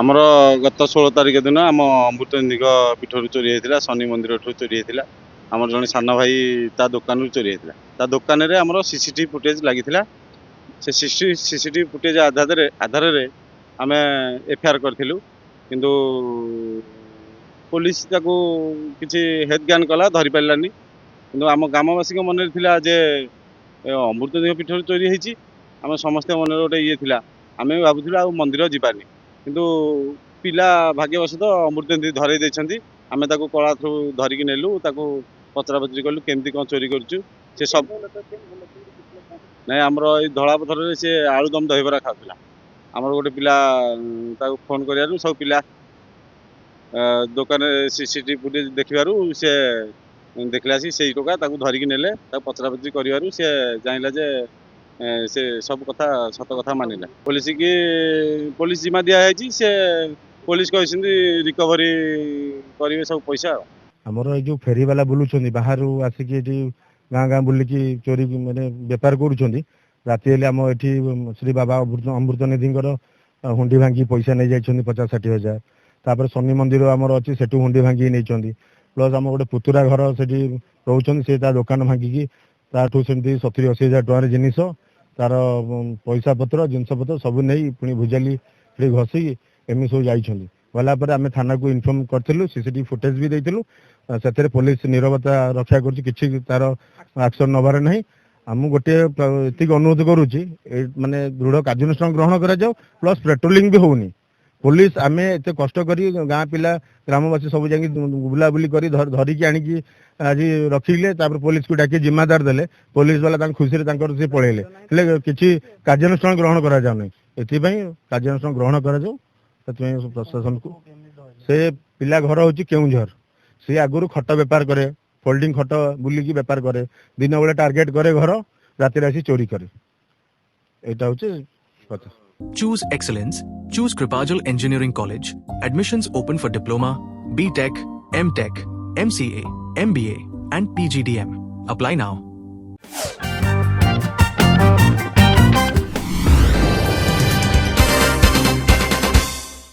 ଆମର ଗତ 16 ତାରିଖ ଦିନ ଆମ ଅମୃତେନ୍ଦୁଙ୍କ ପୀଠରୁ ଚୋରି ହେଇଥିଲା, ଶନି ମନ୍ଦିରଠୁ ଚୋରି ହେଇଥିଲା। ଆମର ଜଣେ ସାନ ଭାଇ ତା ଦୋକାନରୁ ଚୋରି ହେଇଥିଲା। ତା ଦୋକାନରେ ଆମର ସିସିଟିଭି ଫୁଟେଜ ଲାଗିଥିଲା। ସେ ସିସିଟିଭି ଫୁଟେଜ ଆଧାରରେ ଆମେ ଏଫଆଇଆର କରିଥିଲୁ, କିନ୍ତୁ ପୋଲିସ ତାକୁ କିଛି ହେଦଜ୍ଞାନ କଲା, ଧରି ପାରିଲାନି। କିନ୍ତୁ ଆମ ଗ୍ରାମବାସୀଙ୍କ ମନରେ ଥିଲା ଯେ ଅମୃତେନ୍ଦୁଙ୍କ ପୀଠରୁ ଚୋରି ହେଇଛି। ଆମେ ସମସ୍ତେ ମନରେ ଗୋଟେ ଇଏ ଥିଲା, ଆମେ ବି ଭାବୁଥିଲୁ ଆଉ ମନ୍ଦିର ଯିବାନି। କିନ୍ତୁ ପିଲା ଭାଗ୍ୟବଶତଃ ଅମୃତେନ୍ଦୁ ଧରେଇ ଦେଇଛନ୍ତି। ଆମେ ତାକୁ କଳା ଥ୍ରୁ ଧରିକି ନେଲୁ, ତାକୁ ପଚରାପଚରି କଲୁ କେମିତି କ'ଣ ଚୋରି କରୁଛୁ। ସେ ସବୁ ନାଇଁ, ଆମର ଏଇ ଧଳାପଥରରେ ସେ ଆଳୁଦମ ଦହିବରା ଖାଉଥିଲା। ଆମର ଗୋଟେ ପିଲା ତାକୁ ଫୋନ କରିବାରୁ ସବୁ ପିଲା ଦୋକାନରେ ସିସିଟିଭି ଫୁଟେଜ ଦେଖିବାରୁ ସେ ଦେଖିଲା ଆସି ସେଇ ଟୋକା ତାକୁ ଧରିକି ନେଲେ। ତାକୁ ପଚରାପଚରି କରିବାରୁ ସେ ଜାଣିଲା ଯେ ସେ ସବୁ କଥା ସତ କଥା ମାନିଲା। ପୋଲିସ ଜିମା ଦିଆଯାଇଛି। ସେ ପୋଲିସ କହିଛନ୍ତି ରିକଭରି କରିବେ ସବୁ ପଇସା। ଆମର ଏଇ ଯୋଉ ଫେରିବାଲା ବୁଲୁଛନ୍ତି ବାହାରୁ ଆସିକି ଏଠି ଗାଁ ଗାଁ ବୁଲିକି ଚୋରି ମାନେ ବେପାର କରୁଛନ୍ତି, ରାତି ହେଲେ ଆମ ଏଠି ଶ୍ରୀ ବାବା ଅମୃତନିଧିଙ୍କର ହୁଣ୍ଡି ଭାଙ୍ଗି ପଇସା ନେଇ ଯାଇଛନ୍ତି 50-60 ହଜାର। ତାପରେ ଶନି ମନ୍ଦିର ଆମର ଅଛି, ସେଠୁ ହୁଣ୍ଡି ଭାଙ୍ଗିକି ନେଇଛନ୍ତି। ପ୍ଲସ୍ ଆମ ଗୋଟେ ପୁତୁରା ଘର ସେଠି ରହୁଛନ୍ତି, ସେ ତା ଦୋକାନ ଭାଙ୍ଗିକି ତାଠୁ ସେମିତି 70-80 ହଜାର ଟଙ୍କାର ଜିନିଷ, ତାର ପଇସା ପତ୍ର ଜିନିଷ ପତ୍ର ସବୁ ନେଇ ପୁଣି ଭୁଜାଲି ସେଠି ଘଷିକି ଏମିତି ସବୁ ଯାଇଛନ୍ତି। ଗଲା ପରେ ଆମେ ଥାନାକୁ ଇନଫର୍ମ କରିଥିଲୁ, ସିସିଟିଭି ଫୁଟେଜ ବି ଦେଇଥିଲୁ। ସେଥିରେ ପୋଲିସ ନିରବତା ରକ୍ଷା କରୁଛି, କିଛି ତାର ଆକ୍ସନ ନେବାର ନାହିଁ। ମୁଁ ଗୋଟିଏ ଏତିକି ଅନୁରୋଧ କରୁଛି, ମାନେ ଦୃଢ କାର୍ଯ୍ୟାନୁଷ୍ଠାନ ଗ୍ରହଣ କରାଯାଉ। ପ୍ଲସ୍ ପେଟ୍ରୋଲିଂ ବି ହଉନି। ପୋଲିସ ଆମେ ଏତେ କଷ୍ଟ କରି ଗାଁ ପିଲା ଗ୍ରାମବାସୀ ସବୁ ଯାଇକି ବୁଲାବୁଲି କରି ଧରିକି ଆଣିକି ଆଜି ରଖିଲେ, ତାପରେ ପୋଲିସକୁ ଡାକି ଜିମ୍ମାଦାର ଦେଲେ। ପୋଲିସ ବାଲା ତାଙ୍କ ଖୁସିରେ ତାଙ୍କର ସେ ପଳେଇଲେ, ହେଲେ କିଛି କାର୍ଯ୍ୟାନୁଷ୍ଠାନ ଗ୍ରହଣ କରାଯାଉନି। ଏଥିପାଇଁ କାର୍ଯ୍ୟାନୁଷ୍ଠାନ ଗ୍ରହଣ କରାଯାଉ। ସେଥିପାଇଁ ପ୍ରଶାସନକୁ, ସେ ପିଲା ଘର ହଉଛି କେଉଁଝର। ସେ ଆଗରୁ ଖଟ ବେପାର କରେ, ଫୋଲ୍ଡିଂ ଖଟ ବୁଲିକି ବେପାର କରେ। ଦିନ ବେଳେ ଟାର୍ଗେଟ କରେ ଘର, ରାତିରେ ଆସି ଚୋରି କରେ। ଏଇଟା ହଉଛି କଥା। Choose excellence. Choose Kripajal Engineering College. Admissions open for Diploma, BTech, MTech, MCA, MBA, and PGDM. Apply now.